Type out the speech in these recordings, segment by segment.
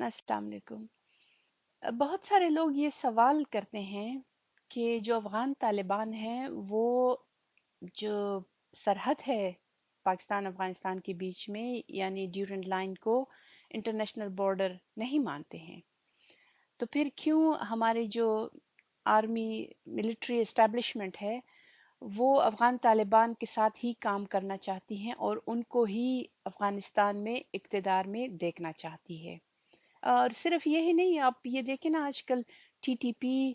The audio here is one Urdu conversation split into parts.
السلام علیکم۔ بہت سارے لوگ یہ سوال کرتے ہیں کہ جو افغان طالبان ہیں وہ جو سرحد ہے پاکستان افغانستان کے بیچ میں یعنی ڈیورنٹ لائن کو انٹرنیشنل بارڈر نہیں مانتے ہیں، تو پھر کیوں ہمارے جو آرمی ملٹری اسٹیبلشمنٹ ہے وہ افغان طالبان کے ساتھ ہی کام کرنا چاہتی ہیں اور ان کو ہی افغانستان میں اقتدار میں دیکھنا چاہتی ہے؟ اور صرف یہی نہیں، آپ یہ دیکھیں نا آج کل ٹی ٹی پی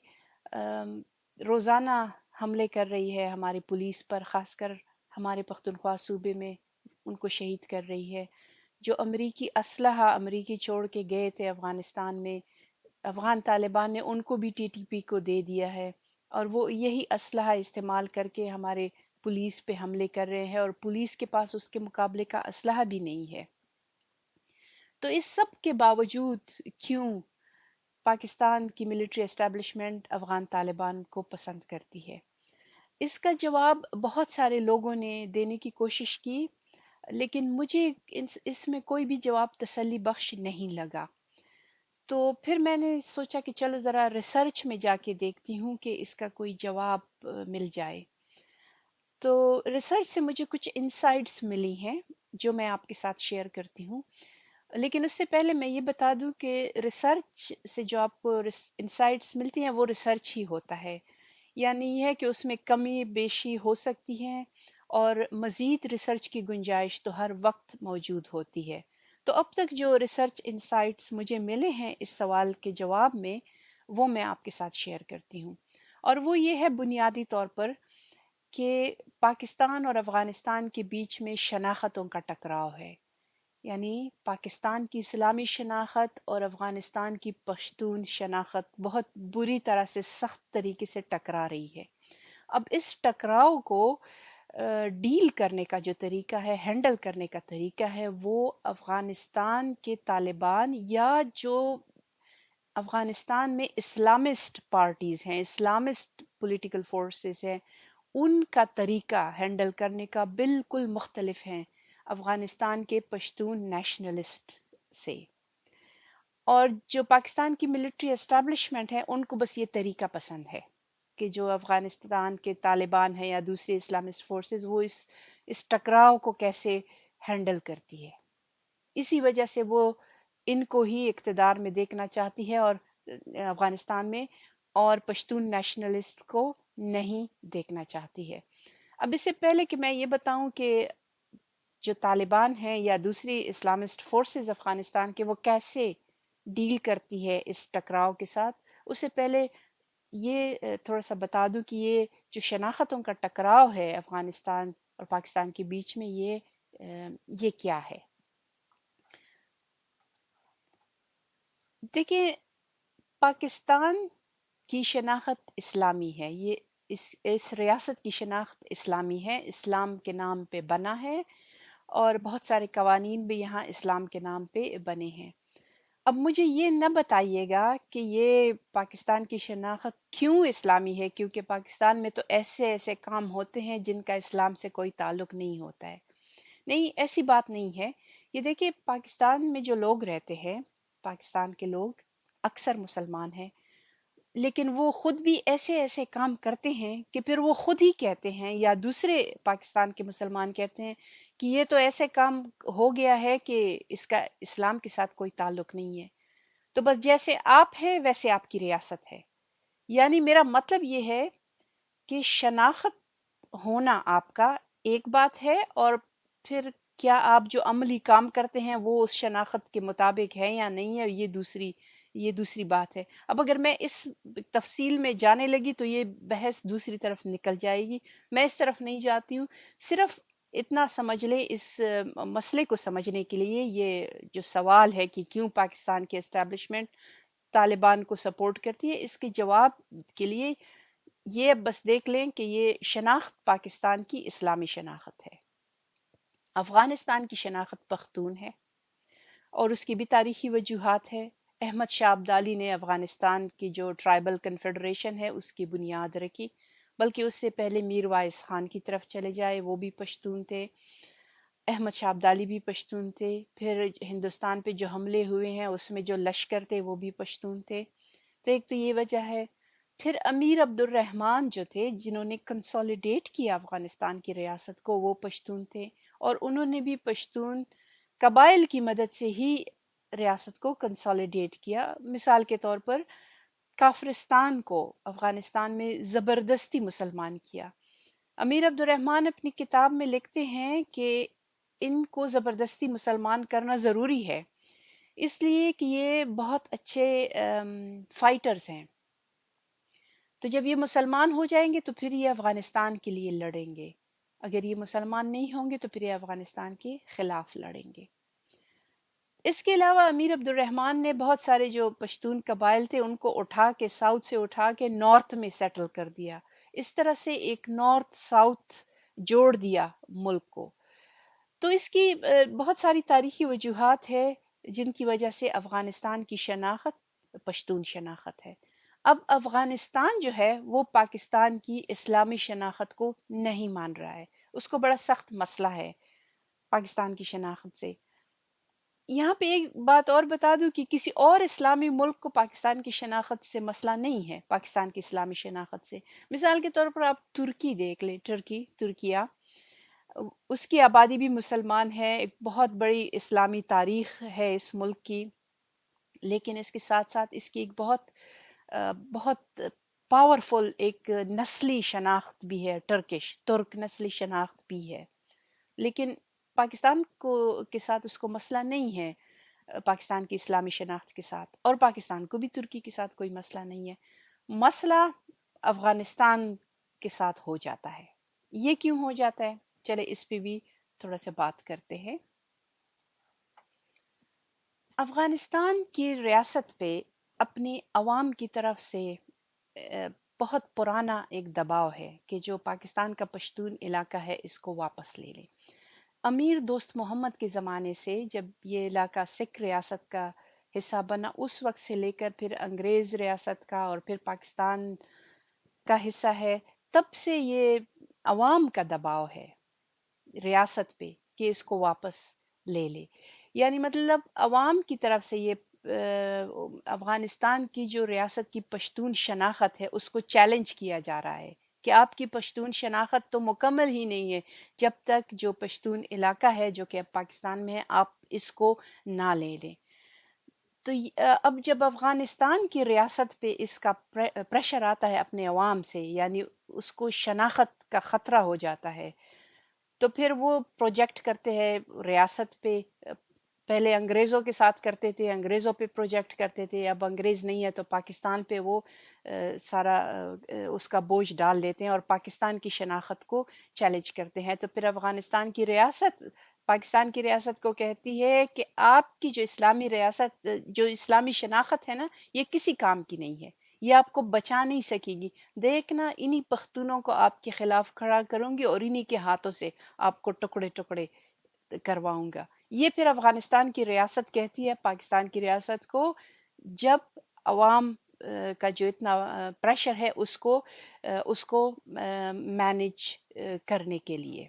روزانہ حملے کر رہی ہے ہماری پولیس پر، خاص کر ہمارے پختونخوا صوبے میں ان کو شہید کر رہی ہے۔ جو امریکی اسلحہ امریکی چھوڑ کے گئے تھے افغانستان میں، افغان طالبان نے ان کو بھی ٹی ٹی پی کو دے دیا ہے، اور وہ یہی اسلحہ استعمال کر کے ہمارے پولیس پہ حملے کر رہے ہیں، اور پولیس کے پاس اس کے مقابلے کا اسلحہ بھی نہیں ہے۔ تو اس سب کے باوجود کیوں پاکستان کی ملٹری اسٹیبلشمنٹ افغان طالبان کو پسند کرتی ہے؟ اس کا جواب بہت سارے لوگوں نے دینے کی کوشش کی، لیکن مجھے اس میں کوئی بھی جواب تسلی بخش نہیں لگا۔ تو پھر میں نے سوچا کہ چلو ذرا ریسرچ میں جا کے دیکھتی ہوں کہ اس کا کوئی جواب مل جائے۔ تو ریسرچ سے مجھے کچھ انسائٹس ملی ہیں جو میں آپ کے ساتھ شیئر کرتی ہوں، لیکن اس سے پہلے میں یہ بتا دوں کہ ریسرچ سے جو آپ کو انسائٹس ملتی ہیں وہ ریسرچ ہی ہوتا ہے، یعنی یہ ہے کہ اس میں کمی بیشی ہو سکتی ہے اور مزید ریسرچ کی گنجائش تو ہر وقت موجود ہوتی ہے۔ تو اب تک جو ریسرچ انسائٹس مجھے ملے ہیں اس سوال کے جواب میں، وہ میں آپ کے ساتھ شیئر کرتی ہوں، اور وہ یہ ہے بنیادی طور پر کہ پاکستان اور افغانستان کے بیچ میں شناختوں کا ٹکراؤ ہے، یعنی پاکستان کی اسلامی شناخت اور افغانستان کی پشتون شناخت بہت بری طرح سے سخت طریقے سے ٹکرا رہی ہے۔ اب اس ٹکراؤ کو ڈیل کرنے کا جو طریقہ ہے، ہینڈل کرنے کا طریقہ ہے، وہ افغانستان کے طالبان یا جو افغانستان میں اسلامسٹ پارٹیز ہیں، اسلامسٹ پولیٹیکل فورسز ہیں، ان کا طریقہ ہینڈل کرنے کا بالکل مختلف ہیں افغانستان کے پشتون نیشنلسٹ سے۔ اور جو پاکستان کی ملٹری اسٹیبلشمنٹ ہے ان کو بس یہ طریقہ پسند ہے کہ جو افغانستان کے طالبان ہیں یا دوسرے اسلامسٹ فورسز وہ اس ٹکراؤ کو کیسے ہینڈل کرتی ہے، اسی وجہ سے وہ ان کو ہی اقتدار میں دیکھنا چاہتی ہے اور افغانستان میں، اور پشتون نیشنلسٹ کو نہیں دیکھنا چاہتی ہے۔ اب اس سے پہلے کہ میں یہ بتاؤں کہ جو طالبان ہیں یا دوسری اسلامسٹ فورسز افغانستان کے وہ کیسے ڈیل کرتی ہے اس ٹکراؤ کے ساتھ، اس سے پہلے یہ تھوڑا سا بتا دوں کہ یہ جو شناختوں کا ٹکراؤ ہے افغانستان اور پاکستان کے بیچ میں، یہ کیا ہے۔ دیکھیں، پاکستان کی شناخت اسلامی ہے، یہ اس ریاست کی شناخت اسلامی ہے، اسلام کے نام پہ بنا ہے، اور بہت سارے قوانین بھی یہاں اسلام کے نام پہ بنے ہیں۔ اب مجھے یہ نہ بتائیے گا کہ یہ پاکستان کی شناخت کیوں اسلامی ہے، کیونکہ پاکستان میں تو ایسے ایسے کام ہوتے ہیں جن کا اسلام سے کوئی تعلق نہیں ہوتا ہے۔ نہیں، ایسی بات نہیں ہے۔ یہ دیکھیں، پاکستان میں جو لوگ رہتے ہیں، پاکستان کے لوگ اکثر مسلمان ہیں، لیکن وہ خود بھی ایسے ایسے کام کرتے ہیں کہ پھر وہ خود ہی کہتے ہیں یا دوسرے پاکستان کے مسلمان کہتے ہیں کہ یہ تو ایسے کام ہو گیا ہے کہ اس کا اسلام کے ساتھ کوئی تعلق نہیں ہے، تو بس جیسے آپ ہیں ویسے آپ کی ریاست ہے۔ یعنی میرا مطلب یہ ہے کہ شناخت ہونا آپ کا ایک بات ہے، اور پھر کیا آپ جو عملی کام کرتے ہیں وہ اس شناخت کے مطابق ہے یا نہیں ہے، یہ دوسری بات ہے۔ اب اگر میں اس تفصیل میں جانے لگی تو یہ بحث دوسری طرف نکل جائے گی، میں اس طرف نہیں جاتی ہوں۔ صرف اتنا سمجھ لیں، اس مسئلے کو سمجھنے کے لیے، یہ جو سوال ہے کہ کیوں پاکستان کی اسٹیبلشمنٹ طالبان کو سپورٹ کرتی ہے، اس کے جواب کے لیے یہ بس دیکھ لیں کہ یہ شناخت پاکستان کی اسلامی شناخت ہے۔ افغانستان کی شناخت پختون ہے، اور اس کی بھی تاریخی وجوہات ہے۔ احمد شاہ ابدالی نے افغانستان کی جو ٹرائبل کنفیڈریشن ہے اس کی بنیاد رکھی، بلکہ اس سے پہلے میر وائس خان کی طرف چلے جائے، وہ بھی پشتون تھے۔ احمد شاہ ابدالی بھی پشتون تھے، پھر ہندوستان پہ جو حملے ہوئے ہیں اس میں جو لشکر تھے وہ بھی پشتون تھے، تو ایک تو یہ وجہ ہے۔ پھر امیر عبد الرحمن جو تھے جنہوں نے کنسولیڈیٹ کیا افغانستان کی ریاست کو، وہ پشتون تھے، اور انہوں نے بھی پشتون قبائل کی مدد سے ہی ریاست کو کنسولیڈیٹ کیا۔ مثال کے طور پر کافرستان کو افغانستان میں زبردستی مسلمان کیا۔ امیر عبد الرحمن اپنی کتاب میں لکھتے ہیں کہ ان کو زبردستی مسلمان کرنا ضروری ہے، اس لیے کہ یہ بہت اچھے فائٹرز ہیں، تو جب یہ مسلمان ہو جائیں گے تو پھر یہ افغانستان کے لیے لڑیں گے، اگر یہ مسلمان نہیں ہوں گے تو پھر یہ افغانستان کے خلاف لڑیں گے۔ اس کے علاوہ امیر عبد الرحمن نے بہت سارے جو پشتون قبائل تھے ان کو اٹھا کے، ساؤتھ سے اٹھا کے نارتھ میں سیٹل کر دیا، اس طرح سے ایک نارتھ ساؤتھ جوڑ دیا ملک کو۔ تو اس کی بہت ساری تاریخی وجوہات ہے جن کی وجہ سے افغانستان کی شناخت پشتون شناخت ہے۔ اب افغانستان جو ہے وہ پاکستان کی اسلامی شناخت کو نہیں مان رہا ہے، اس کو بڑا سخت مسئلہ ہے پاکستان کی شناخت سے۔ یہاں پہ ایک بات اور بتا دوں کہ کسی اور اسلامی ملک کو پاکستان کی شناخت سے مسئلہ نہیں ہے، پاکستان کی اسلامی شناخت سے۔ مثال کے طور پر آپ ترکی دیکھ لیں، ترکیہ، اس کی آبادی بھی مسلمان ہے، ایک بہت بڑی اسلامی تاریخ ہے اس ملک کی، لیکن اس کے ساتھ ساتھ اس کی ایک بہت پاورفل ایک نسلی شناخت بھی ہے، ترک نسلی شناخت بھی ہے، لیکن پاکستان کے ساتھ اس کو مسئلہ نہیں ہے، پاکستان کی اسلامی شناخت کے ساتھ، اور پاکستان کو بھی ترکی کے ساتھ کوئی مسئلہ نہیں ہے۔ مسئلہ افغانستان کے ساتھ ہو جاتا ہے۔ یہ کیوں ہو جاتا ہے؟ چلے اس پہ بھی تھوڑا سا بات کرتے ہیں۔ افغانستان کی ریاست پہ اپنی عوام کی طرف سے بہت پرانا ایک دباؤ ہے کہ جو پاکستان کا پشتون علاقہ ہے اس کو واپس لے لیں۔ امیر دوست محمد کے زمانے سے جب یہ علاقہ سکھ ریاست کا حصہ بنا، اس وقت سے لے کر پھر انگریز ریاست کا اور پھر پاکستان کا حصہ ہے، تب سے یہ عوام کا دباؤ ہے ریاست پہ کہ اس کو واپس لے لے، یعنی مطلب عوام کی طرف سے یہ افغانستان کی جو ریاست کی پشتون شناخت ہے اس کو چیلنج کیا جا رہا ہے کہ آپ کی پشتون شناخت تو مکمل ہی نہیں ہے جب تک جو پشتون علاقہ ہے جو کہ اب پاکستان میں ہے آپ اس کو نہ لے لیں۔ تو اب جب افغانستان کی ریاست پہ اس کا پریشر آتا ہے اپنے عوام سے، یعنی اس کو شناخت کا خطرہ ہو جاتا ہے، تو پھر وہ پروجیکٹ کرتے ہیں ریاست پہ۔ پہلے انگریزوں کے ساتھ کرتے تھے، انگریزوں پہ پروجیکٹ کرتے تھے، اب انگریز نہیں ہے تو پاکستان پہ وہ سارا اس کا بوجھ ڈال دیتے ہیں اور پاکستان کی شناخت کو چیلنج کرتے ہیں۔ تو پھر افغانستان کی ریاست پاکستان کی ریاست کو کہتی ہے کہ آپ کی جو اسلامی ریاست، جو اسلامی شناخت ہے نا، یہ کسی کام کی نہیں ہے، یہ آپ کو بچا نہیں سکے گی، دیکھنا انہی پختونوں کو آپ کے خلاف کھڑا کروں گی اور انہی کے ہاتھوں سے آپ کو ٹکڑے ٹکڑے کرواؤں گا۔ یہ پھر افغانستان کی ریاست کہتی ہے پاکستان کی ریاست کو، جب عوام کا جو اتنا پریشر ہے اس کو مینج کرنے کے لیے،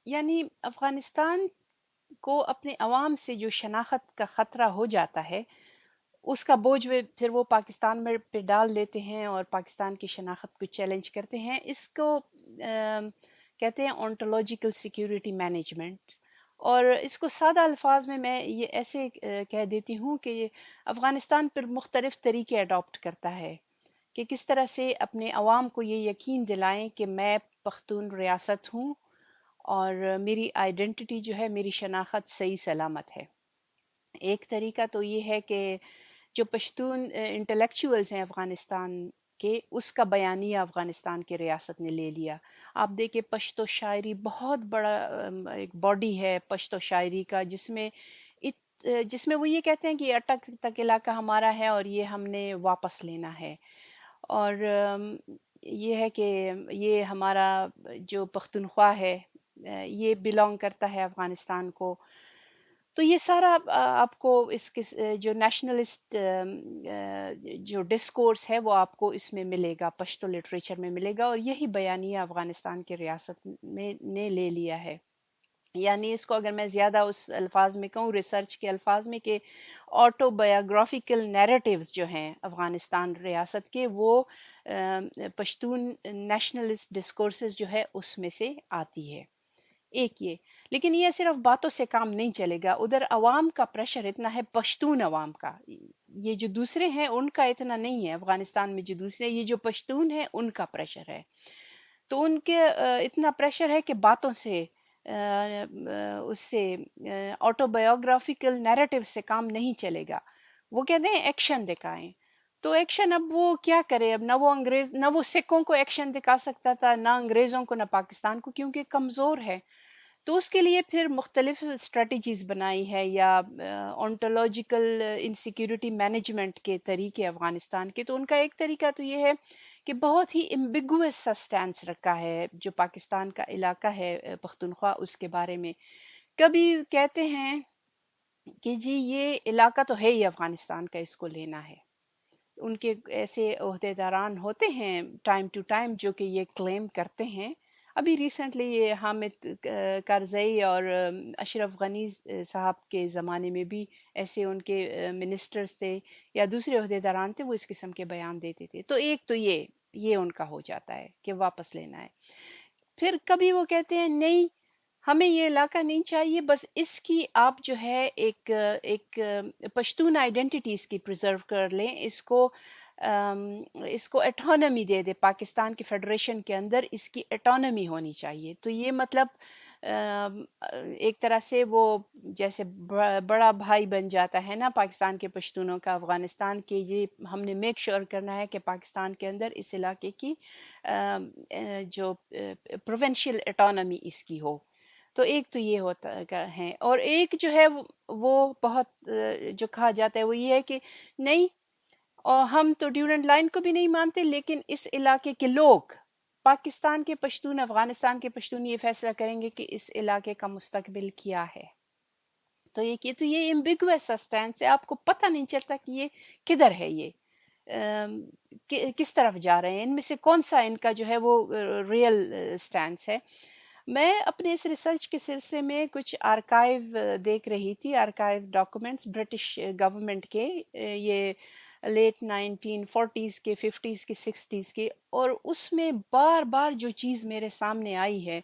یعنی افغانستان کو اپنے عوام سے جو شناخت کا خطرہ ہو جاتا ہے اس کا بوجھ پھر وہ پاکستان میں پہ ڈال دیتے ہیں اور پاکستان کی شناخت کو چیلنج کرتے ہیں۔ اس کو کہتے ہیں اونٹولوجیکل سیکیورٹی مینجمنٹ، اور اس کو سادہ الفاظ میں یہ ایسے کہہ دیتی ہوں کہ افغانستان پر مختلف طریقے اڈاپٹ کرتا ہے کہ کس طرح سے اپنے عوام کو یہ یقین دلائیں کہ میں پختون ریاست ہوں اور میری آئیڈینٹی جو ہے، میری شناخت صحیح سلامت ہے۔ ایک طریقہ تو یہ ہے کہ جو پشتون انٹلیکچوئلز ہیں افغانستان کے، اس کا بیانیہ افغانستان کے ریاست نے لے لیا۔ آپ دیکھیں پشتو شاعری بہت بڑا ایک باڈی ہے پشتو شاعری کا، جس میں وہ یہ کہتے ہیں کہ یہ اٹک تک علاقہ ہمارا ہے اور یہ ہم نے واپس لینا ہے، اور یہ ہے کہ یہ ہمارا جو پختونخوا ہے یہ بلانگ کرتا ہے افغانستان کو۔ تو یہ سارا آپ کو اس کے جو نیشنلسٹ جو ڈسکورس ہے وہ آپ کو اس میں ملے گا، پشتو لٹریچر میں ملے گا، اور یہی بیانیہ افغانستان کی ریاست میں نے لے لیا ہے۔ یعنی اس کو اگر میں زیادہ اس الفاظ میں کہوں، ریسرچ کے الفاظ میں، کہ آٹو بایوگرافیکل نیریٹیوز جو ہیں افغانستان ریاست کے، وہ پشتون نیشنلسٹ ڈسکورسز جو ہے اس میں سے آتی ہے. ایک یہ، لیکن یہ صرف باتوں سے کام نہیں چلے گا. ادھر عوام کا پریشر اتنا ہے، پشتون عوام کا. یہ جو دوسرے ہیں ان کا اتنا نہیں ہے. افغانستان میں جو دوسرے، یہ جو پشتون ہیں ان کا پریشر ہے. تو ان کے اتنا پریشر ہے کہ باتوں سے اس سے آٹو بایوگرافیکل نیریٹو سے کام نہیں چلے گا. وہ کہتے ہیں ایکشن دکھائیں. تو ایکشن اب وہ کیا کرے؟ اب نہ وہ سکھوں کو ایکشن دکھا سکتا تھا، نہ انگریزوں کو، نہ پاکستان کو، کیونکہ کمزور ہے. تو اس کے لیے پھر مختلف اسٹریٹجیز بنائی ہے، یا اونٹولوجیکل انسیکیورٹی مینجمنٹ کے طریقے افغانستان کے. تو ان کا ایک طریقہ تو یہ ہے کہ بہت ہی امبیگوس سا سٹینس رکھا ہے جو پاکستان کا علاقہ ہے پختونخوا، اس کے بارے میں. کبھی کہتے ہیں کہ جی یہ علاقہ تو ہے ہی افغانستان کا، اس کو لینا ہے. ان کے ایسے عہدیداران ہوتے ہیں ٹائم ٹو ٹائم جو کہ یہ کلیم کرتے ہیں. ابھی ریسنٹلی یہ حامد کرزئی اور اشرف غنی صاحب کے زمانے میں بھی ایسے ان کے منسٹرز تھے یا دوسرے عہدیداران تھے، وہ اس قسم کے بیان دیتے تھے. تو ایک تو یہ ان کا ہو جاتا ہے کہ واپس لینا ہے. پھر کبھی وہ کہتے ہیں نہیں، ہمیں یہ علاقہ نہیں چاہیے، بس اس کی آپ جو ہے ایک پشتون آئیڈینٹی اس کی پریزرو کر لیں، اس کو اٹانومی دے دے. پاکستان کی فیڈریشن کے اندر اس کی اٹانومی ہونی چاہیے. تو یہ مطلب ایک طرح سے وہ جیسے بڑا بھائی بن جاتا ہے نا پاکستان کے پشتونوں کا افغانستان کے. یہ ہم نے میک شور کرنا ہے کہ پاکستان کے اندر اس علاقے کی جو پروونشل اٹانومی اس کی ہو. تو ایک تو یہ ہوتا ہے، اور ایک جو ہے وہ بہت جو کہا جاتا ہے وہ یہ ہے کہ نہیں، اور ہم تو ڈیورنٹ لائن کو بھی نہیں مانتے، لیکن اس علاقے کے لوگ، پاکستان کے پشتون، افغانستان کے پشتون یہ فیصلہ کریں گے کہ اس علاقے کا مستقبل کیا ہے. تو یہ ایمبیگوس سا سٹینس ہے. آپ کو پتہ نہیں چلتا کہ یہ کدھر ہے، یہ کس طرف جا رہے ہیں، ان میں سے کون سا ان کا جو ہے وہ ریئل سٹینس ہے. میں اپنے اس ریسرچ کے سلسلے میں کچھ آرکائیو دیکھ رہی تھی، آرکائیو ڈاکومنٹس برٹش گورنمنٹ کے، یہ لیٹ 1940s کے، 50s کے، 60s کے. اور اس میں بار بار جو چیز میرے سامنے آئی ہے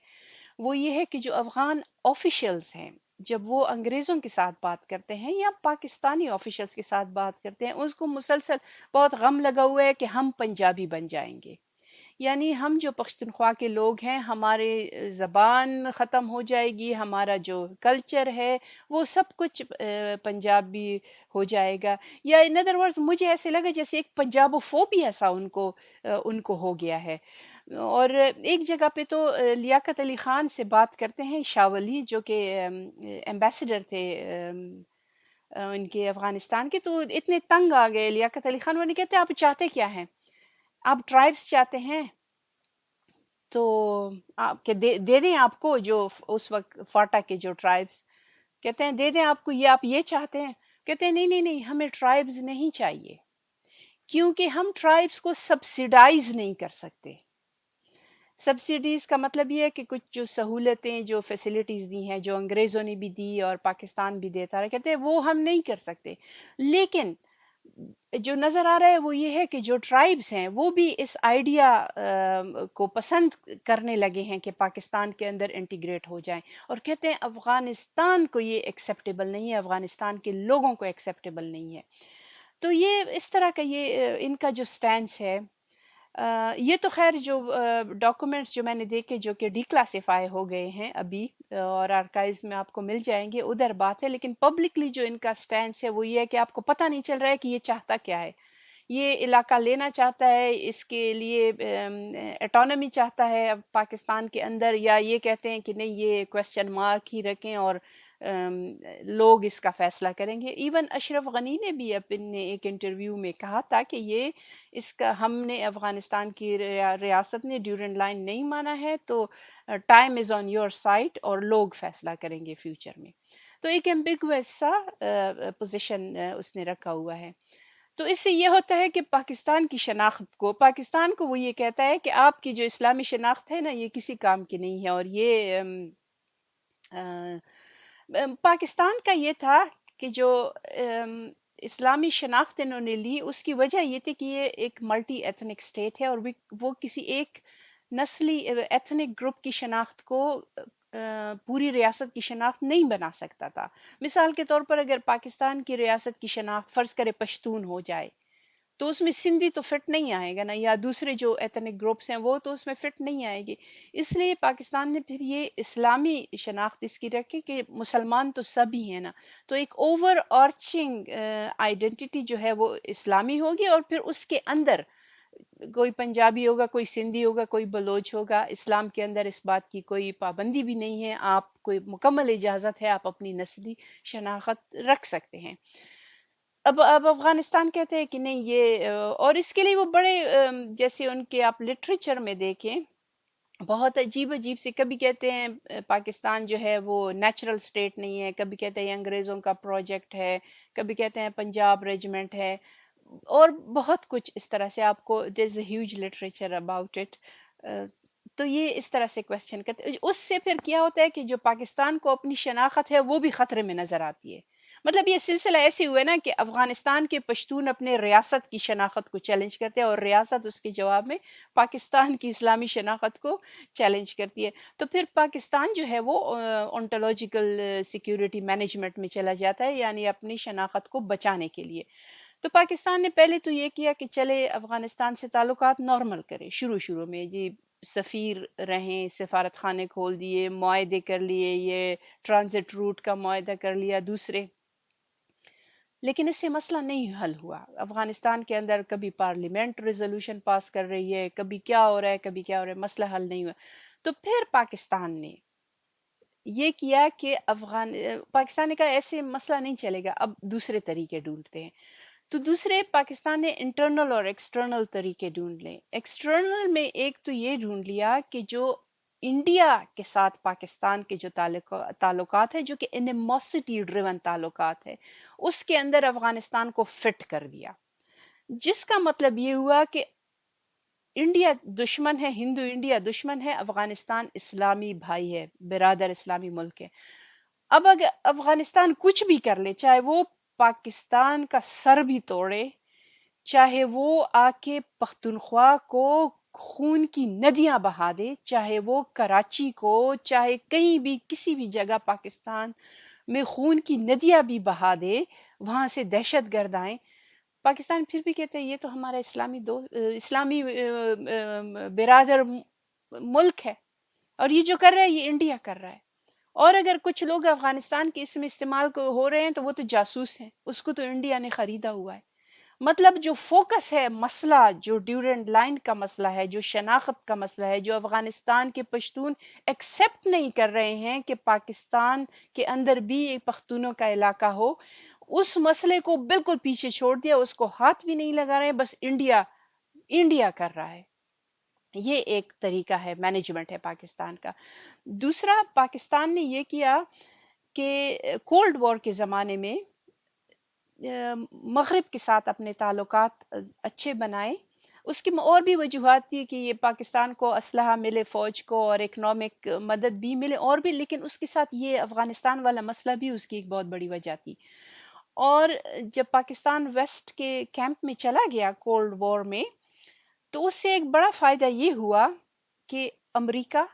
وہ یہ ہے کہ جو افغان آفیشلز ہیں، جب وہ انگریزوں کے ساتھ بات کرتے ہیں یا پاکستانی آفیشلز کے ساتھ بات کرتے ہیں، اس کو مسلسل بہت غم لگا ہوا ہے کہ ہم پنجابی بن جائیں گے. یعنی ہم جو پختونخوا کے لوگ ہیں، ہمارے زبان ختم ہو جائے گی، ہمارا جو کلچر ہے وہ سب کچھ پنجابی ہو جائے گا. یا ان ادر ورڈز مجھے ایسے لگا جیسے ایک پنجابو فوبیا سا ان کو ہو گیا ہے. اور ایک جگہ پہ تو لیاقت علی خان سے بات کرتے ہیں، شاہ ولی جو کہ ایمبیسڈر تھے ان کے افغانستان کے. تو اتنے تنگ آ گئے لیاقت علی خان، وہ نہیں کہتے آپ چاہتے کیا ہیں؟ آپ ٹرائبس چاہتے ہیں تو آپ کے دے دیں آپ کو، جو اس وقت فاٹا کے جو ٹرائبس کہتے ہیں دے دیں آپ کو، یہ آپ یہ چاہتے ہیں؟ کہتے ہیں نہیں نہیں نہیں، ہمیں ٹرائبز نہیں چاہیے، کیونکہ ہم ٹرائبز کو سبسیڈائز نہیں کر سکتے. سبسڈیز کا مطلب یہ ہے کہ کچھ جو سہولتیں، جو فیسلٹیز دی ہیں، جو انگریزوں نے بھی دی اور پاکستان بھی دیتا رہا، کہتے ہیں وہ ہم نہیں کر سکتے. لیکن جو نظر آ رہا ہے وہ یہ ہے کہ جو ٹرائبز ہیں وہ بھی اس آئیڈیا کو پسند کرنے لگے ہیں کہ پاکستان کے اندر انٹیگریٹ ہو جائیں، اور کہتے ہیں افغانستان کو یہ ایکسیپٹیبل نہیں ہے، افغانستان کے لوگوں کو ایکسیپٹیبل نہیں ہے. تو یہ اس طرح کا یہ ان کا جو سٹینس ہے. یہ تو خیر جو ڈاکومنٹس جو میں نے دیکھے جو کہ ڈی کلاسیفائی ہو گئے ہیں ابھی اور آرکائیوز میں آپ کو مل جائیں گے، ادھر بات ہے. لیکن پبلکلی جو ان کا سٹینس ہے وہ یہ ہے کہ آپ کو پتہ نہیں چل رہا ہے کہ یہ چاہتا کیا ہے. یہ علاقہ لینا چاہتا ہے، اس کے لیے اٹانومی چاہتا ہے پاکستان کے اندر، یا یہ کہتے ہیں کہ نہیں یہ کویسچن مارک ہی رکھیں اور لوگ اس کا فیصلہ کریں گے. ایون اشرف غنی نے بھی اپنے ایک انٹرویو میں کہا تھا کہ یہ اس کا ہم نے افغانستان کی ریاست نے ڈیورنٹ لائن نہیں مانا ہے، تو time is on your side اور لوگ فیصلہ کریں گے فیوچر میں. تو ایک ایمبیگوس سا پوزیشن اس نے رکھا ہوا ہے. تو اس سے یہ ہوتا ہے کہ پاکستان کی شناخت کو، پاکستان کو وہ یہ کہتا ہے کہ آپ کی جو اسلامی شناخت ہے نا یہ کسی کام کی نہیں ہے، اور یہ پاکستان کا یہ تھا کہ جو اسلامی شناخت انہوں نے لی، اس کی وجہ یہ تھی کہ یہ ایک ملٹی ایتھنک اسٹیٹ ہے، اور وہ کسی ایک نسلی ایتھنک گروپ کی شناخت کو پوری ریاست کی شناخت نہیں بنا سکتا تھا۔ مثال کے طور پر اگر پاکستان کی ریاست کی شناخت فرض کرے پشتون ہو جائے تو اس میں سندھی تو فٹ نہیں آئے گا نا، یا دوسرے جو ایتھنک گروپس ہیں وہ تو اس میں فٹ نہیں آئے گی۔ اس لیے پاکستان نے پھر یہ اسلامی شناخت اس کی رکھی کہ مسلمان تو سب ہی ہیں نا، تو ایک اوور آرچنگ آئیڈینٹی جو ہے وہ اسلامی ہوگی، اور پھر اس کے اندر کوئی پنجابی ہوگا، کوئی سندھی ہوگا، کوئی بلوچ ہوگا۔ اسلام کے اندر اس بات کی کوئی پابندی بھی نہیں ہے، آپ کوئی مکمل اجازت ہے، آپ اپنی نسلی شناخت رکھ سکتے ہیں۔ اب افغانستان کہتے ہیں کہ نہیں یہ اور اس کے لیے وہ بڑے جیسے ان کے آپ لٹریچر میں دیکھیں بہت عجیب عجیب سے، کبھی کہتے ہیں پاکستان جو ہے وہ نیچرل سٹیٹ نہیں ہے، کبھی کہتے ہیں انگریزوں کا پروجیکٹ ہے، کبھی کہتے ہیں پنجاب ریجمنٹ ہے، اور بہت کچھ اس طرح سے آپ کو there is a huge literature about it. تو یہ اس طرح سے کویسچن کرتے، اس سے پھر کیا ہوتا ہے کہ جو پاکستان کو اپنی شناخت ہے وہ بھی خطرے میں نظر آتی ہے۔ مطلب یہ سلسلہ ایسے ہوئے نا کہ افغانستان کے پشتون اپنے ریاست کی شناخت کو چیلنج کرتے ہیں، اور ریاست اس کے جواب میں پاکستان کی اسلامی شناخت کو چیلنج کرتی ہے۔ تو پھر پاکستان جو ہے وہ اونٹولوجیکل سیکیورٹی مینجمنٹ میں چلا جاتا ہے، یعنی اپنی شناخت کو بچانے کے لیے۔ تو پاکستان نے پہلے تو یہ کیا کہ چلے افغانستان سے تعلقات نارمل کرے، شروع میں جی سفیر رہیں، سفارت خانے کھول دیے، معاہدے کر لیے، یہ ٹرانزٹ روٹ کا معاہدہ کر لیا دوسرے، لیکن اس سے مسئلہ نہیں حل ہوا۔ افغانستان کے اندر کبھی پارلیمنٹ ریزولوشن پاس کر رہی ہے، کبھی کیا ہو رہا ہے، کبھی کیا ہو رہا ہے، مسئلہ حل نہیں ہوا۔ تو پھر پاکستان نے یہ کیا کہ پاکستان نے کہا ایسے مسئلہ نہیں چلے گا، اب دوسرے طریقے ڈھونڈتے ہیں۔ تو دوسرے پاکستان نے انٹرنل اور ایکسٹرنل طریقے ڈھونڈ لیں۔ ایکسٹرنل میں ایک تو یہ ڈھونڈ لیا کہ جو انڈیا کے ساتھ پاکستان کے جو تعلقات ہیں، جو کہ انیموسٹی ڈریون تعلقات ہے، اس کے اندر افغانستان کو فٹ کر دیا، جس کا مطلب یہ ہوا کہ انڈیا دشمن ہے، ہندو انڈیا دشمن ہے، افغانستان اسلامی بھائی ہے، برادر اسلامی ملک ہے۔ اب اگر افغانستان کچھ بھی کر لے، چاہے وہ پاکستان کا سر بھی توڑے، چاہے وہ آ کے پختونخوا کو خون کی ندیاں بہا دے، چاہے وہ کراچی کو، چاہے کہیں بھی کسی بھی جگہ پاکستان میں خون کی ندیاں بھی بہا دے، وہاں سے دہشت گرد آئیں، پاکستان پھر بھی کہتے ہیں یہ تو ہمارا اسلامی برادر ملک ہے، اور یہ جو کر رہا ہے یہ انڈیا کر رہا ہے۔ اور اگر کچھ لوگ افغانستان کے اسم استعمال ہو رہے ہیں تو وہ تو جاسوس ہیں، اس کو تو انڈیا نے خریدا ہوا ہے۔ مطلب جو فوکس ہے مسئلہ، جو ڈیورنڈ لائن کا مسئلہ ہے، جو شناخت کا مسئلہ ہے، جو افغانستان کے پشتون ایکسیپٹ نہیں کر رہے ہیں کہ پاکستان کے اندر بھی ایک پختونوں کا علاقہ ہو، اس مسئلے کو بالکل پیچھے چھوڑ دیا، اس کو ہاتھ بھی نہیں لگا رہے، بس انڈیا کر رہا ہے۔ یہ ایک طریقہ ہے، مینجمنٹ ہے پاکستان کا۔ دوسرا، پاکستان نے یہ کیا کہ کولڈ وار کے زمانے میں مغرب کے ساتھ اپنے تعلقات اچھے بنائے۔ اس کی اور بھی وجوہات تھی کہ یہ پاکستان کو اسلحہ ملے، فوج کو، اور اکنامک مدد بھی ملے اور بھی، لیکن اس کے ساتھ یہ افغانستان والا مسئلہ بھی اس کی ایک بہت بڑی وجہ تھی۔ اور جب پاکستان ویسٹ کے کیمپ میں چلا گیا کولڈ وار میں، تو اس سے ایک بڑا فائدہ یہ ہوا کہ امریکہ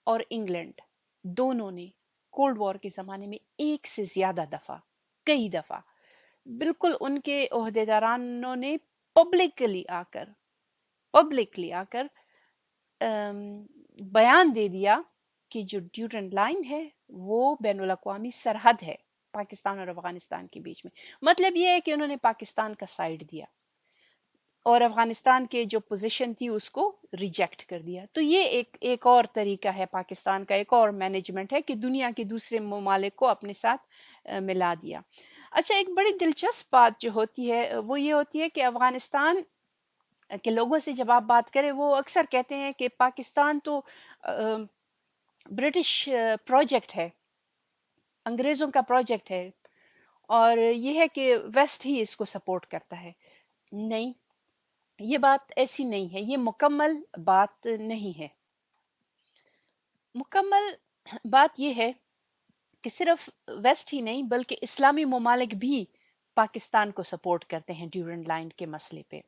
اور انگلینڈ دونوں نے کولڈ وار کے زمانے میں ایک سے زیادہ دفعہ، کئی دفعہ، بالکل ان کے عہدیدارانوں نے پبلکلی آ کر بیان دے دیا کہ جو ڈیورنڈ لائن ہے وہ بین الاقوامی سرحد ہے پاکستان اور افغانستان کے بیچ میں۔ مطلب یہ ہے کہ انہوں نے پاکستان کا سائیڈ دیا اور افغانستان کے جو پوزیشن تھی اس کو ریجیکٹ کر دیا۔ تو یہ ایک اور طریقہ ہے پاکستان کا، ایک اور مینجمنٹ ہے کہ دنیا کے دوسرے ممالک کو اپنے ساتھ ملا دیا۔ اچھا، ایک بڑی دلچسپ بات جو ہوتی ہے وہ یہ ہوتی ہے کہ افغانستان کے لوگوں سے جب آپ بات کریں، وہ اکثر کہتے ہیں کہ پاکستان تو برٹش پروجیکٹ ہے، انگریزوں کا پروجیکٹ ہے، اور یہ ہے کہ ویسٹ ہی اس کو سپورٹ کرتا ہے۔ نہیں، یہ بات ایسی نہیں ہے، یہ مکمل بات نہیں ہے۔ مکمل بات یہ ہے کہ صرف ویسٹ ہی نہیں بلکہ اسلامی ممالک بھی پاکستان کو سپورٹ کرتے ہیں ڈیورنڈ لائن کے مسئلے پہ.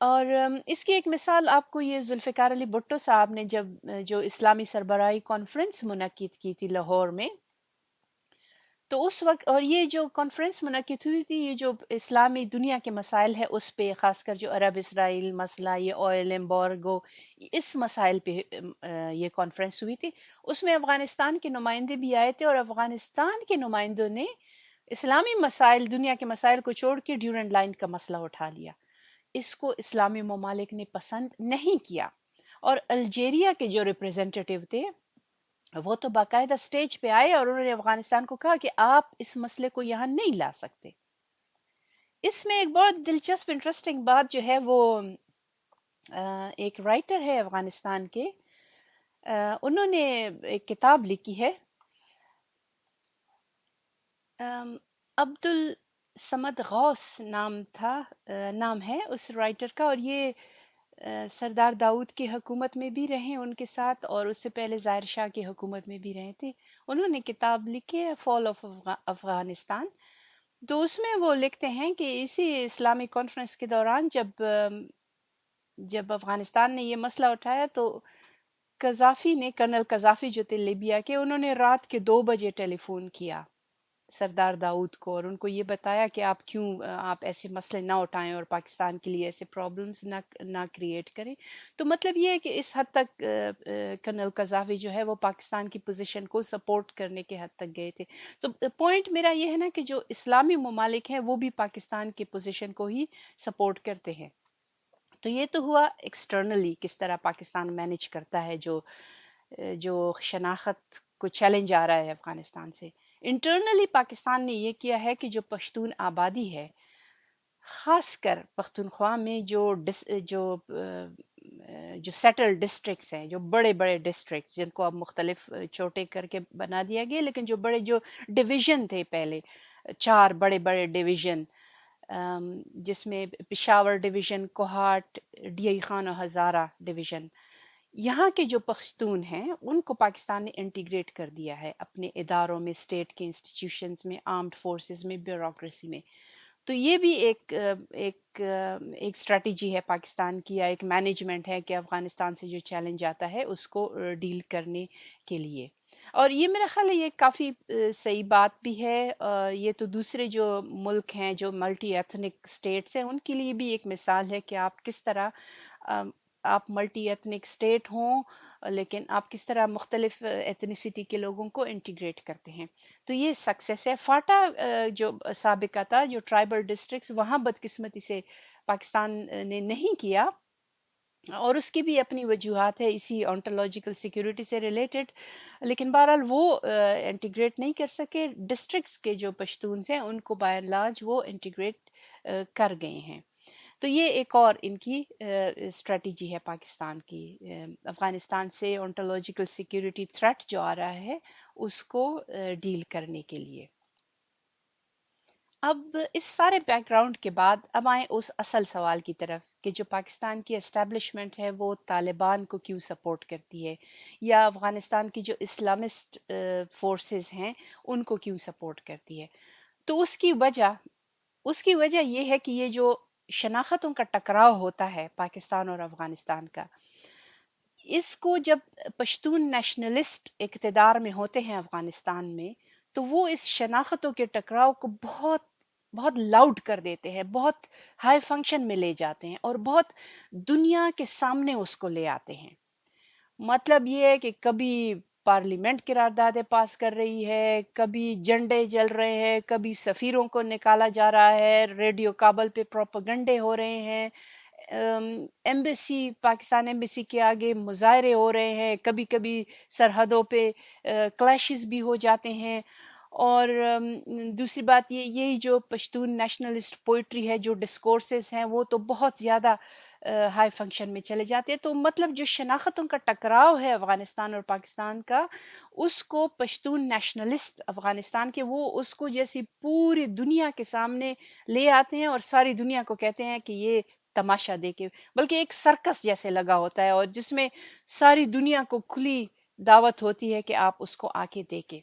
اور اس کی ایک مثال آپ کو یہ ذوالفقار علی بھٹو صاحب نے جب جو اسلامی سربراہی کانفرنس منعقد کی تھی لاہور میں، تو اس وقت، اور یہ جو کانفرنس منعقد ہوئی تھی، یہ جو اسلامی دنیا کے مسائل ہے اس پہ، خاص کر جو عرب اسرائیل مسئلہ، یہ آئل ایمبارگو، اس مسائل پہ یہ کانفرنس ہوئی تھی. اس میں افغانستان کے نمائندے بھی آئے تھے، اور افغانستان کے نمائندوں نے اسلامی مسائل، دنیا کے مسائل کو چھوڑ کے ڈیورنڈ لائن کا مسئلہ اٹھا لیا. اس کو اسلامی ممالک نے پسند نہیں کیا، اور الجیریا کے جو ریپریزنٹیٹیو تھے وہ تو باقاعدہ سٹیج پہ آئے اور انہوں نے افغانستان کو کہا کہ آپ اس مسئلے کو یہاں نہیں لا سکتے. اس میں ایک بہت دلچسپ انٹرسٹنگ بات جو ہے وہ ایک رائٹر ہے افغانستان کے، انہوں نے ایک کتاب لکھی ہے، عبد الصمد غوث نام ہے اس رائٹر کا، اور یہ سردار داؤد کی حکومت میں بھی رہے ان کے ساتھ، اور اس سے پہلے ظاہر شاہ کی حکومت میں بھی رہے تھے. انہوں نے کتاب لکھی ہے فال آف افغانستان. تو اس میں وہ لکھتے ہیں کہ اسی اسلامی کانفرنس کے دوران جب افغانستان نے یہ مسئلہ اٹھایا، تو قذافی نے، کرنل قذافی جو تھے لیبیا کے، انہوں نے رات کے 2 بجے ٹیلی فون کیا سردار داؤد کو، اور ان کو یہ بتایا کہ آپ ایسے مسئلے نہ اٹھائیں اور پاکستان کے لیے ایسے پرابلمز نہ کریٹ کریں. تو مطلب یہ ہے کہ اس حد تک کرنل قذافی جو ہے وہ پاکستان کی پوزیشن کو سپورٹ کرنے کے حد تک گئے تھے. تو پوائنٹ میرا یہ ہے نا کہ جو اسلامی ممالک ہیں وہ بھی پاکستان کی پوزیشن کو ہی سپورٹ کرتے ہیں. تو یہ تو ہوا ایکسٹرنلی کس طرح پاکستان مینج کرتا ہے جو شناخت کو چیلنج آ رہا ہے افغانستان سے. انٹرنلی پاکستان نے یہ کیا ہے کہ جو پشتون آبادی ہے، خاص کر پختونخوا میں جو سیٹل ڈسٹرکٹس ہیں، جو بڑے بڑے ڈسٹرکٹس جن کو اب مختلف چھوٹے کر کے بنا دیا گیا، لیکن جو بڑے جو ڈویژن تھے پہلے، 4 بڑے بڑے ڈویژن، جس میں Peshawar division, Kohat, D I Khan اور ہزارہ ڈویژن، یہاں کے جو پختون ہیں ان کو پاکستان نے انٹیگریٹ کر دیا ہے اپنے اداروں میں، اسٹیٹ کے انسٹیٹیوشنز میں، آرمڈ فورسز میں، بیوروکریسی میں. تو یہ بھی ایک اسٹریٹجی ہے پاکستان کی، یا ایک مینجمنٹ ہے کہ افغانستان سے جو چیلنج آتا ہے اس کو ڈیل کرنے کے لیے. اور یہ میرا خیال ہے یہ کافی صحیح بات بھی ہے. یہ تو دوسرے جو ملک ہیں، جو ملٹی ایتھنک اسٹیٹس ہیں، ان کے لیے بھی ایک مثال ہے کہ آپ کس طرح آپ ملٹی ایتھنک اسٹیٹ ہوں لیکن آپ کس طرح مختلف ایتھنیسٹی کے لوگوں کو انٹیگریٹ کرتے ہیں. تو یہ سکسیس ہے. فاٹا جو سابقہ تھا، جو ٹرائبل ڈسٹرکٹس، وہاں بدقسمتی سے پاکستان نے نہیں کیا، اور اس کی بھی اپنی وجوہات ہے اسی آنٹولوجیکل سیکیورٹی سے ریلیٹڈ، لیکن بہرحال وہ انٹیگریٹ نہیں کر سکے. ڈسٹرکٹس کے جو پشتونز ہیں ان کو بائی اینڈ لارج وہ انٹیگریٹ کر گئے ہیں. تو یہ ایک اور ان کی اسٹریٹجی ہے پاکستان کی، افغانستان سے آنٹولوجیکل سیکیورٹی تھریٹ جو آ رہا ہے اس کو ڈیل کرنے کے لیے. اب اس سارے بیک گراؤنڈ کے بعد اب آئیں اس اصل سوال کی طرف کہ جو پاکستان کی اسٹیبلشمنٹ ہے وہ طالبان کو کیوں سپورٹ کرتی ہے، یا افغانستان کی جو اسلامسٹ فورسز ہیں ان کو کیوں سپورٹ کرتی ہے. تو اس کی وجہ یہ ہے کہ یہ جو شناختوں کا ٹکراؤ ہوتا ہے پاکستان اور افغانستان کا، اس کو جب پشتون نیشنلسٹ اقتدار میں ہوتے ہیں افغانستان میں، تو وہ اس شناختوں کے ٹکراؤ کو بہت بہت لاؤڈ کر دیتے ہیں، بہت ہائی فنکشن میں لے جاتے ہیں، اور بہت دنیا کے سامنے اس کو لے آتے ہیں. مطلب یہ ہے کہ کبھی پارلیمنٹ قراردادیں پاس کر رہی ہے، کبھی جھنڈے جل رہے ہیں، کبھی سفیروں کو نکالا جا رہا ہے، ریڈیو کابل پہ پروپیگنڈے ہو رہے ہیں، ایمبیسی، پاکستان ایمبیسی کے آگے مظاہرے ہو رہے ہیں، کبھی کبھی سرحدوں پہ کلیشز بھی ہو جاتے ہیں. اور دوسری بات یہی جو پشتون نیشنلسٹ پوئٹری ہے، جو ڈسکورسز ہیں، وہ تو بہت زیادہ ہائی فنکشن میں چلے جاتے ہیں. تو مطلب جو شناختوں کا ٹکراؤ ہے افغانستان اور پاکستان کا، اس کو پشتون نیشنلسٹ افغانستان کے وہ اس کو جیسی پوری دنیا کے سامنے لے آتے ہیں، اور ساری دنیا کو کہتے ہیں کہ یہ تماشا دیکھے، بلکہ ایک سرکس جیسے لگا ہوتا ہے، اور جس میں ساری دنیا کو کھلی دعوت ہوتی ہے کہ آپ اس کو آ کے دیکھیں.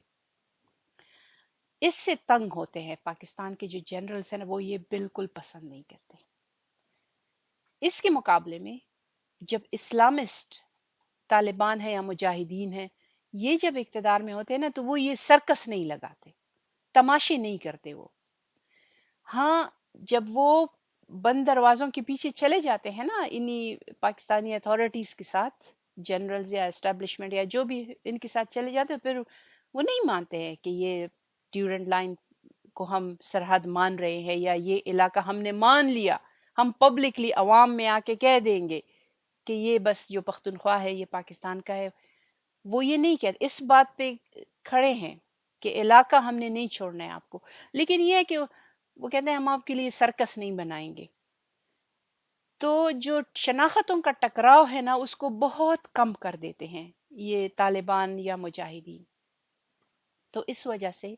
اس سے تنگ ہوتے ہیں پاکستان کے جو جنرلز ہیں نا، وہ یہ بالکل پسند نہیں کرتے. اس کے مقابلے میں جب اسلامسٹ طالبان ہے یا مجاہدین ہیں، یہ جب اقتدار میں ہوتے ہیں نا، تو وہ یہ سرکس نہیں لگاتے، تماشے نہیں کرتے وہ. ہاں، جب وہ بند دروازوں کے پیچھے چلے جاتے ہیں نا انہی پاکستانی اتھارٹیز کے ساتھ، جنرلز یا اسٹیبلشمنٹ یا جو بھی ان کے ساتھ چلے جاتے ہیں، پھر وہ نہیں مانتے ہیں کہ یہ ڈیورنٹ لائن کو ہم سرحد مان رہے ہیں یا یہ علاقہ ہم نے مان لیا، ہم پبلکلی عوام میں آ کے کہہ دیں گے کہ یہ بس جو پختونخوا ہے یہ پاکستان کا ہے. وہ یہ نہیں کہتے، اس بات پہ کھڑے ہیں کہ علاقہ ہم نے نہیں چھوڑنا ہے آپ کو. لیکن یہ ہے کہ وہ کہتے ہیں ہم آپ کے لیے سرکس نہیں بنائیں گے. تو جو شناختوں کا ٹکراؤ ہے نا، اس کو بہت کم کر دیتے ہیں یہ طالبان یا مجاہدین. تو اس وجہ سے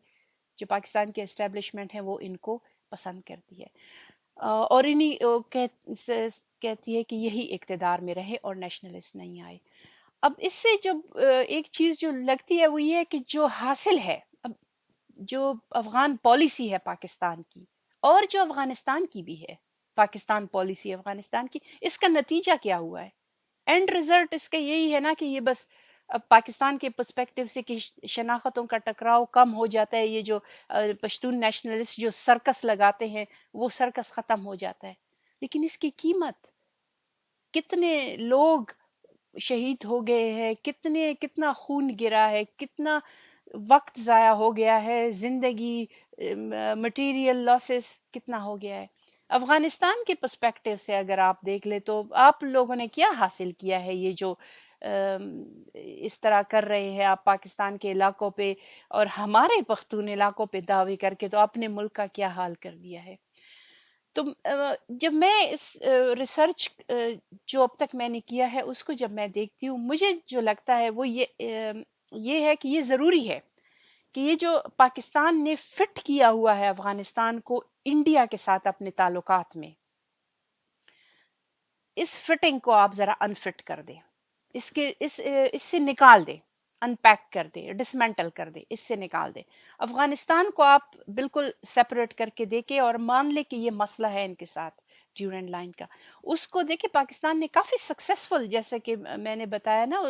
جو پاکستان کے اسٹیبلشمنٹ ہے وہ ان کو پسند کرتی ہے، اور انہی کہتی ہے کہ یہی اقتدار میں رہے اور نیشنلسٹ نہیں آئے. اب اس سے جب ایک چیز جو لگتی ہے وہ یہ ہے کہ جو حاصل ہے اب، جو افغان پالیسی ہے پاکستان کی اور جو افغانستان کی بھی ہے، پاکستان پالیسی افغانستان کی، اس کا نتیجہ کیا ہوا ہے؟ اینڈ رزلٹ اس کا یہی ہے نا کہ یہ بس اب پاکستان کے پرسپیکٹو سے کہ شناختوں کا ٹکراؤ کم ہو جاتا ہے، یہ جو پشتون نیشنلسٹ جو سرکس لگاتے ہیں وہ سرکس ختم ہو جاتا ہے. لیکن اس کی قیمت، کتنے لوگ شہید ہو گئے ہیں، کتنا خون گرا ہے، کتنا وقت ضائع ہو گیا ہے، زندگی، مٹیریل لاسز کتنا ہو گیا ہے. افغانستان کے پرسپیکٹو سے اگر آپ دیکھ لیں تو آپ لوگوں نے کیا حاصل کیا ہے؟ یہ جو اس طرح کر رہے ہیں آپ پاکستان کے علاقوں پہ اور ہمارے پختون علاقوں پہ دعوے کر کے، تو اپنے ملک کا کیا حال کر دیا ہے. تو جب میں اس ریسرچ جو اب تک میں نے کیا ہے اس کو جب میں دیکھتی ہوں، مجھے جو لگتا ہے وہ یہ ہے کہ یہ ضروری ہے کہ یہ جو پاکستان نے فٹ کیا ہوا ہے افغانستان کو انڈیا کے ساتھ اپنے تعلقات میں، اس فٹنگ کو آپ ذرا انفٹ کر دیں، اس سے نکال دیں، ان پیک کر دے، ڈسمینٹل کر دے، اس سے نکال دے. افغانستان کو آپ بالکل سیپریٹ کر کے دیکھیں اور مان لے کہ یہ مسئلہ ہے ان کے ساتھ ڈیورنٹ لائن کا. اس کو دیکھیں پاکستان نے کافی سکسیسفل، جیسا کہ میں نے بتایا نا،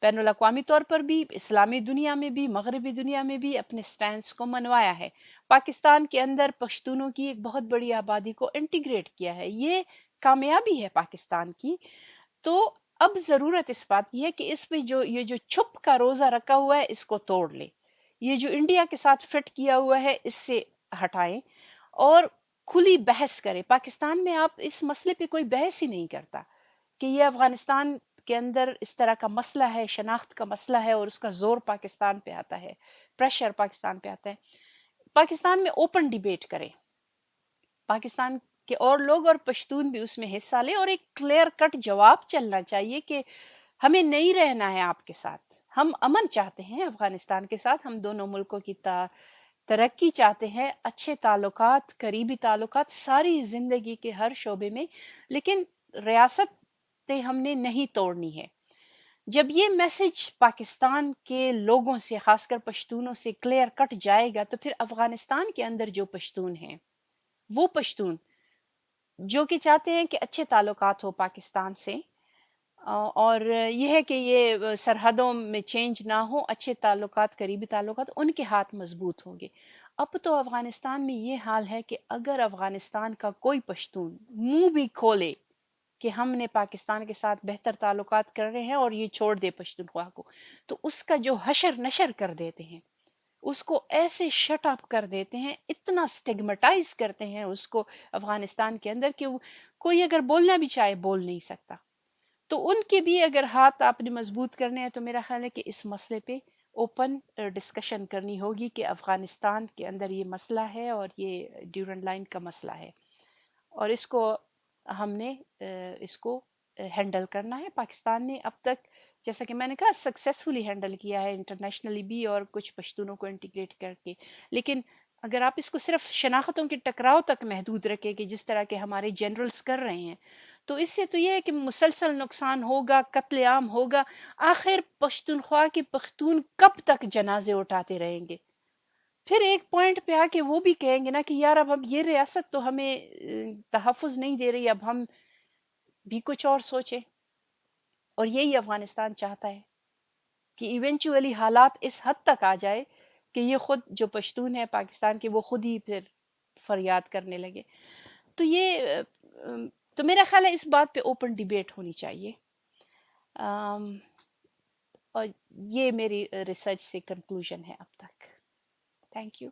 بین الاقوامی طور پر بھی، اسلامی دنیا میں بھی، مغربی دنیا میں بھی اپنے سٹینڈز کو منوایا ہے. پاکستان کے اندر پشتونوں کی ایک بہت بڑی آبادی کو انٹیگریٹ کیا ہے. یہ کامیابی ہے پاکستان کی. تو اب ضرورت اس بات کی ہے کہ اس میں یہ جو چھپ کا روزہ رکھا ہوا ہے اس کو توڑ لے، یہ جو انڈیا کے ساتھ فٹ کیا ہوا ہے اس سے ہٹائیں اور کھلی بحث کرے. پاکستان میں آپ اس مسئلے پہ کوئی بحث ہی نہیں کرتا کہ یہ افغانستان کے اندر اس طرح کا مسئلہ ہے، شناخت کا مسئلہ ہے، اور اس کا زور پاکستان پہ آتا ہے، پریشر پاکستان پہ آتا ہے. پاکستان میں اوپن ڈیبیٹ کرے، پاکستان کے اور لوگ اور پشتون بھی اس میں حصہ لے، اور ایک کلیئر کٹ جواب چلنا چاہیے کہ ہمیں نہیں رہنا ہے آپ کے ساتھ، ہم امن چاہتے ہیں افغانستان کے ساتھ، ہم دونوں ملکوں کی ترقی چاہتے ہیں، اچھے تعلقات، قریبی تعلقات ساری زندگی کے ہر شعبے میں، لیکن ریاستیں ہم نے نہیں توڑنی ہے. جب یہ میسج پاکستان کے لوگوں سے، خاص کر پشتونوں سے کلیئر کٹ جائے گا، تو پھر افغانستان کے اندر جو پشتون ہیں، وہ پشتون جو کہ چاہتے ہیں کہ اچھے تعلقات ہو پاکستان سے، اور یہ ہے کہ یہ سرحدوں میں چینج نہ ہو، اچھے تعلقات، قریبی تعلقات، ان کے ہاتھ مضبوط ہوں گے. اب تو افغانستان میں یہ حال ہے کہ اگر افغانستان کا کوئی پشتون منہ بھی کھولے کہ ہم نے پاکستان کے ساتھ بہتر تعلقات کر رہے ہیں اور یہ چھوڑ دے پشتونخوا کو، تو اس کا جو حشر نشر کر دیتے ہیں، اس کو ایسے شٹ اپ کر دیتے ہیں، اتنا سٹیگمٹائز کرتے ہیں اس کو افغانستان کے اندر کہ کوئی اگر بولنا بھی چاہے بول نہیں سکتا. تو ان کے بھی اگر ہاتھ آپ نے مضبوط کرنے ہیں تو میرا خیال ہے کہ اس مسئلے پہ اوپن ڈسکشن کرنی ہوگی کہ افغانستان کے اندر یہ مسئلہ ہے اور یہ ڈیورنٹ لائن کا مسئلہ ہے، اور اس کو ہم نے اس کو ہینڈل کرنا ہے. پاکستان نے اب تک، جیسا کہ میں نے کہا، سکسیسفلی ہینڈل کیا ہے انٹرنیشنلی بھی اور کچھ پشتونوں کو انٹیگریٹ کر کے. لیکن اگر آپ اس کو صرف شناختوں کے ٹکراؤ تک محدود رکھیں کہ جس طرح کے ہمارے جنرلز کر رہے ہیں، تو اس سے تو یہ ہے کہ مسلسل نقصان ہوگا، قتل عام ہوگا. آخر پختونخوا کے پختون کب تک جنازے اٹھاتے رہیں گے؟ پھر ایک پوائنٹ پہ آ کے وہ بھی کہیں گے نا کہ یار اب ہم یہ ریاست تو ہمیں تحفظ نہیں دے رہی، اب ہم بھی کچھ اور سوچیں. اور یہی افغانستان چاہتا ہے کہ ایونچولی حالات اس حد تک آ جائے کہ یہ خود جو پشتون ہے پاکستان کے وہ خود ہی پھر فریاد کرنے لگے. تو یہ تو میرا خیال ہے اس بات پہ اوپن ڈیبیٹ ہونی چاہیے. اور یہ میری ریسرچ سے کنکلوژن ہے اب تک. Thank you.